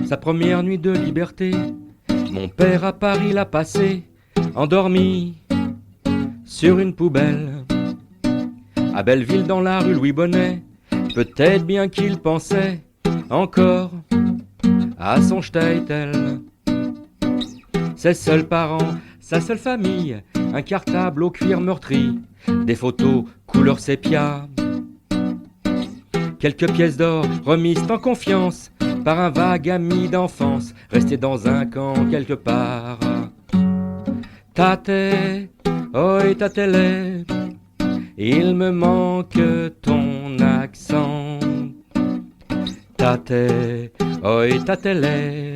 sa première nuit de liberté. Mon père à Paris l'a passé, endormi sur une poubelle. À Belleville dans la rue Louis Bonnet, peut-être bien qu'il pensait encore à son Statel. Ses seuls parents, sa seule famille, un cartable au cuir meurtri, des photos couleur sépia, quelques pièces d'or remises en confiance par un vague ami d'enfance, resté dans un camp quelque part. Tate, oi tatele, il me manque ton accent. Tate, oi tatele,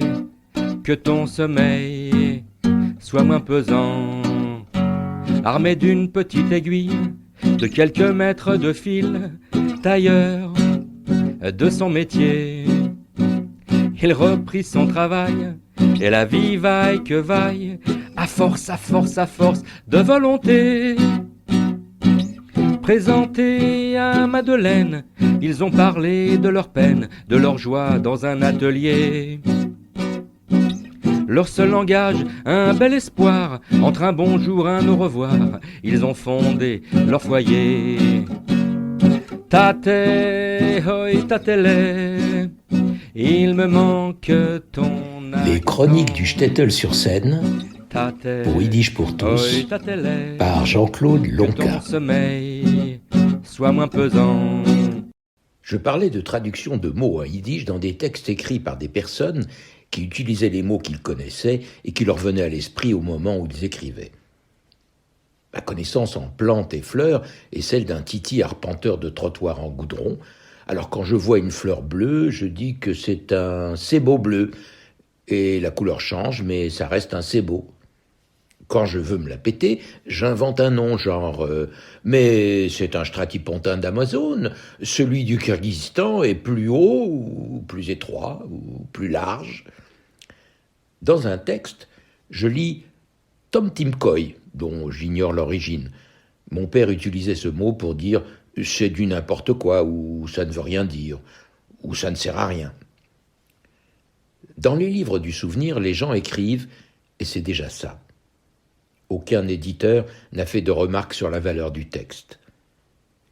que ton sommeil soit moins pesant. Armé d'une petite aiguille, de quelques mètres de fil, tailleur de son métier, il reprit son travail, et la vie vaille que vaille, à force de volonté. Présentés à Madeleine, ils ont parlé de leur peine, de leur joie dans un atelier. Leur seul langage, un bel espoir, entre un bonjour, un au revoir, ils ont fondé leur foyer. Tate, hoi tatele, il me manque ton accent. Les chroniques du Shtetl sur Seine, Tate, pour Yiddish pour tous, hoi tatele, par Jean-Claude que Lonca. ton sommeil soit moins pesant. Je parlais de traduction de mots en yiddish dans des textes écrits par des personnes qui utilisaient les mots qu'ils connaissaient et qui leur venaient à l'esprit au moment où ils écrivaient. Ma connaissance en plantes et fleurs est celle d'un titi arpenteur de trottoir en goudron. Alors quand je vois une fleur bleue, je dis que c'est un sébo bleu. Et la couleur change, mais ça reste un sébo. Quand je veux me la péter, j'invente un nom, genre mais c'est un stratipontin d'Amazone, celui du Kyrgyzstan est plus haut, ou plus étroit, ou plus large. Dans un texte, je lis Tom Timkoy, dont j'ignore l'origine. Mon père utilisait ce mot pour dire « c'est du n'importe quoi » ou « ça ne veut rien dire » ou « ça ne sert à rien ». Dans les livres du souvenir, les gens écrivent et c'est déjà ça. Aucun éditeur n'a fait de remarques sur la valeur du texte.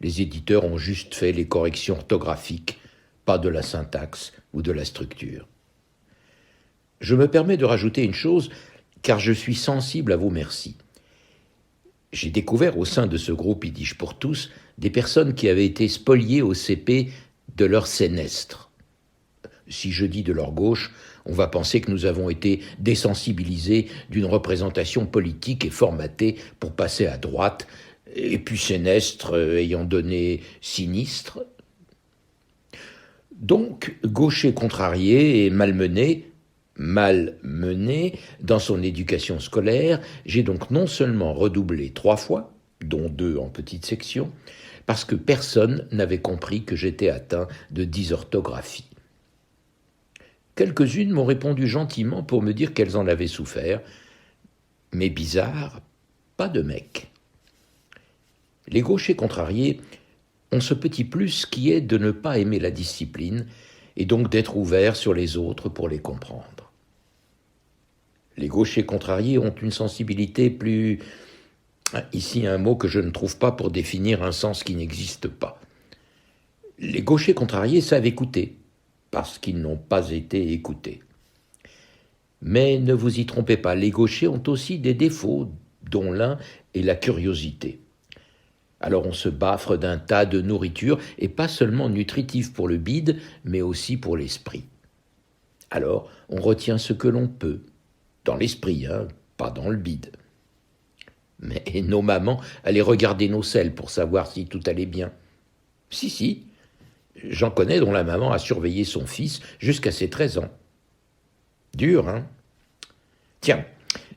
Les éditeurs ont juste fait les corrections orthographiques, pas de la syntaxe ou de la structure. Je me permets de rajouter une chose, car je suis sensible à vos merci. J'ai découvert au sein de ce groupe Yiddish pour tous des personnes qui avaient été spoliées au CP de leur sénestre. Si je dis de leur gauche, on va penser que nous avons été désensibilisés d'une représentation politique et formatée pour passer à droite, et puis sénestre ayant donné sinistre. Donc, gaucher contrarié et malmené dans son éducation scolaire, j'ai donc non seulement redoublé 3 fois, dont 2 en petite section, parce que personne n'avait compris que j'étais atteint de dysorthographie. Quelques-unes m'ont répondu gentiment pour me dire qu'elles en avaient souffert, mais bizarre, pas de mec. Les gauchers contrariés ont ce petit plus qui est de ne pas aimer la discipline et donc d'être ouverts sur les autres pour les comprendre. Les gauchers contrariés ont une sensibilité plus... Ici un mot que je ne trouve pas pour définir un sens qui n'existe pas. Les gauchers contrariés savent écouter, parce qu'ils n'ont pas été écoutés. Mais ne vous y trompez pas, les gauchers ont aussi des défauts, dont l'un est la curiosité. Alors on se baffre d'un tas de nourriture, et pas seulement nutritive pour le bide, mais aussi pour l'esprit. Alors on retient ce que l'on peut, dans l'esprit, pas dans le bide. Mais nos mamans allaient regarder nos selles pour savoir si tout allait bien. Si, j'en connais dont la maman a surveillé son fils jusqu'à ses 13 ans. Dur, hein ? Tiens,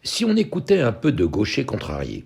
si on écoutait un peu de gauchers contrariés.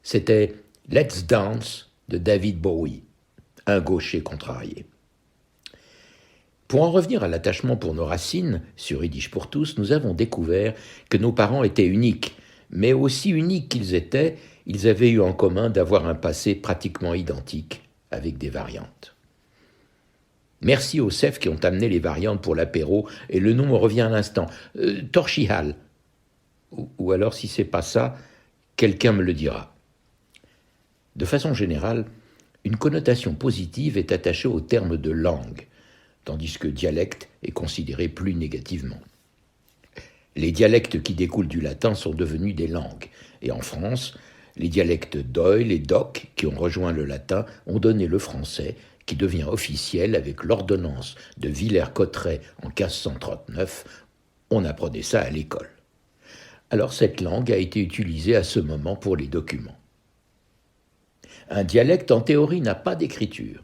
C'était Let's Dance de David Bowie, un gaucher contrarié. Pour en revenir à l'attachement pour nos racines, sur Yiddish pour tous, nous avons découvert que nos parents étaient uniques, mais aussi uniques qu'ils étaient, ils avaient eu en commun d'avoir un passé pratiquement identique, avec des variantes. Merci aux chefs qui ont amené les variantes pour l'apéro, et le nom me revient à l'instant, Torchihal. Ou alors, si c'est pas ça, quelqu'un me le dira. De façon générale, une connotation positive est attachée au terme de langue, tandis que dialecte est considéré plus négativement. Les dialectes qui découlent du latin sont devenus des langues, et en France, les dialectes d'Oil et d'Oc, qui ont rejoint le latin, ont donné le français, qui devient officiel avec l'ordonnance de Villers-Cotterêts en 1539. On apprenait ça à l'école. Alors cette langue a été utilisée à ce moment pour les documents. Un dialecte, en théorie, n'a pas d'écriture.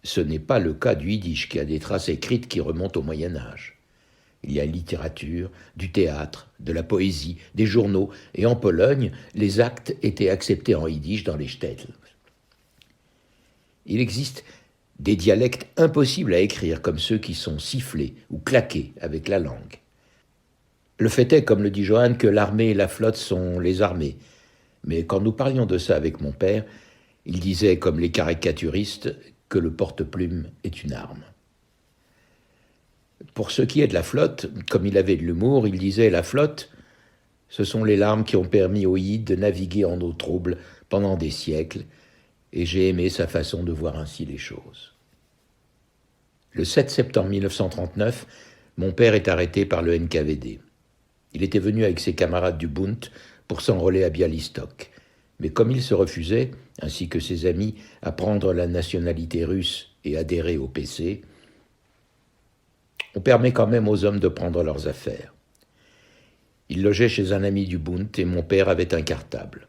Ce n'est pas le cas du yiddish, qui a des traces écrites qui remontent au Moyen-Âge. Il y a littérature, du théâtre, de la poésie, des journaux, et en Pologne, les actes étaient acceptés en yiddish dans les shtetls. Il existe des dialectes impossibles à écrire, comme ceux qui sont sifflés ou claqués avec la langue. Le fait est, comme le dit Johan, que l'armée et la flotte sont les armées. Mais quand nous parlions de ça avec mon père, il disait, comme les caricaturistes, que le porte-plume est une arme. Pour ce qui est de la flotte, comme il avait de l'humour, il disait « La flotte, ce sont les larmes qui ont permis aux Yid de naviguer en eau trouble pendant des siècles, et j'ai aimé sa façon de voir ainsi les choses. » Le 7 septembre 1939, mon père est arrêté par le NKVD. Il était venu avec ses camarades du Bund pour s'enrôler à Bialystok. Mais comme il se refusait, ainsi que ses amis, à prendre la nationalité russe et adhérer au PC, on permet quand même aux hommes de prendre leurs affaires. Il logeait chez un ami du Bund et mon père avait un cartable.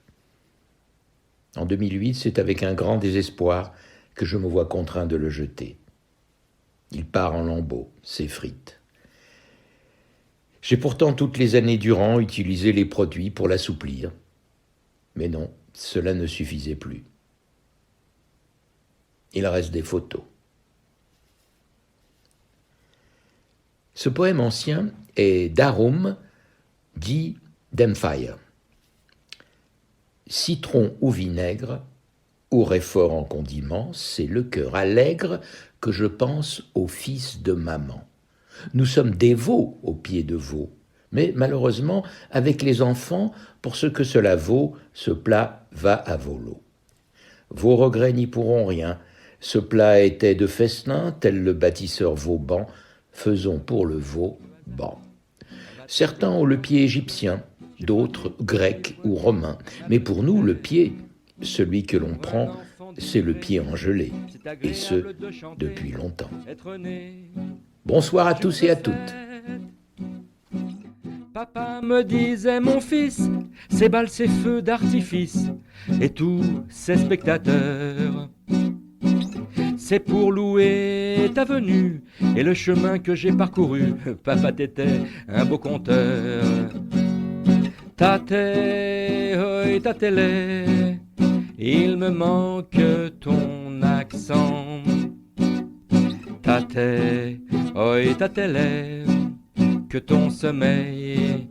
En 2008, c'est avec un grand désespoir que je me vois contraint de le jeter. Il part en lambeaux, s'effrite. J'ai pourtant toutes les années durant utilisé les produits pour l'assouplir. Mais non, cela ne suffisait plus. Il reste des photos. Ce poème ancien est d'Arum, dit d'Empire. Citron ou vinaigre, ou réfort en condiment, c'est le cœur allègre que je pense au fils de maman. Nous sommes dévots au pied de veau, mais malheureusement, avec les enfants, pour ce que cela vaut, ce plat va à volo. Vos regrets n'y pourront rien. Ce plat était de festin, tel le bâtisseur Vauban, faisons pour le veau ban. Certains ont le pied égyptien, d'autres grec ou romain, mais pour nous, le pied, celui que l'on prend, c'est le pied engelé, et ce, depuis longtemps. Bonsoir à tous et à toutes. Papa me disait, mon fils, ces balles, ces feux d'artifice, et tous ces spectateurs, c'est pour louer ta venue et le chemin que j'ai parcouru. Papa, t'étais un beau conteur. Tate, oi, tatele, il me manque ton accent. Tate, oi, tatele, que ton sommeil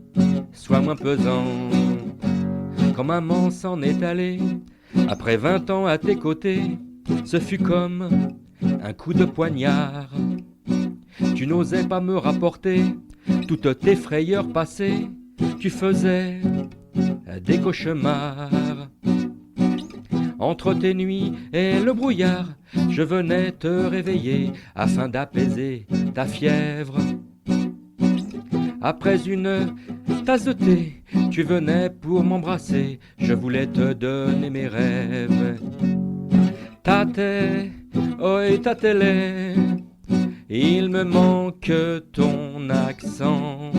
soit moins pesant. Quand maman s'en est allée, après 20 ans à tes côtés, ce fut comme un coup de poignard. Tu n'osais pas me rapporter toutes tes frayeurs passées, tu faisais des cauchemars. Entre tes nuits et le brouillard, je venais te réveiller afin d'apaiser ta fièvre. Après une tasse de thé, tu venais pour m'embrasser, je voulais te donner mes rêves. Tate, oi, tatele, il me manque ton accent.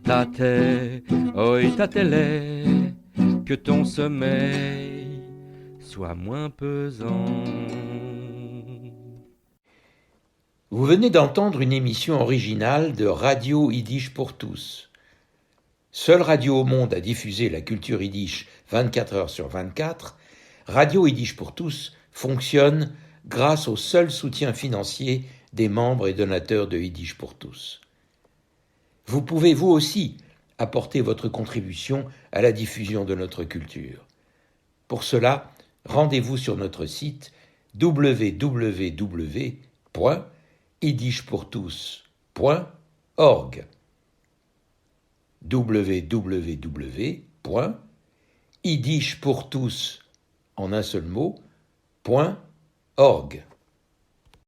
Tate, oi, tatele, que ton sommeil soit moins pesant. Vous venez d'entendre une émission originale de Radio Yiddish pour tous. Seule radio au monde à diffuser la culture yiddish 24 heures sur 24, Radio Yiddish pour tous fonctionne grâce au seul soutien financier des membres et donateurs de Yiddish pour tous. Vous pouvez vous aussi apporter votre contribution à la diffusion de notre culture. Pour cela, rendez-vous sur notre site www.yiddishpourtous.org www.yiddishpourtous en un seul mot, .org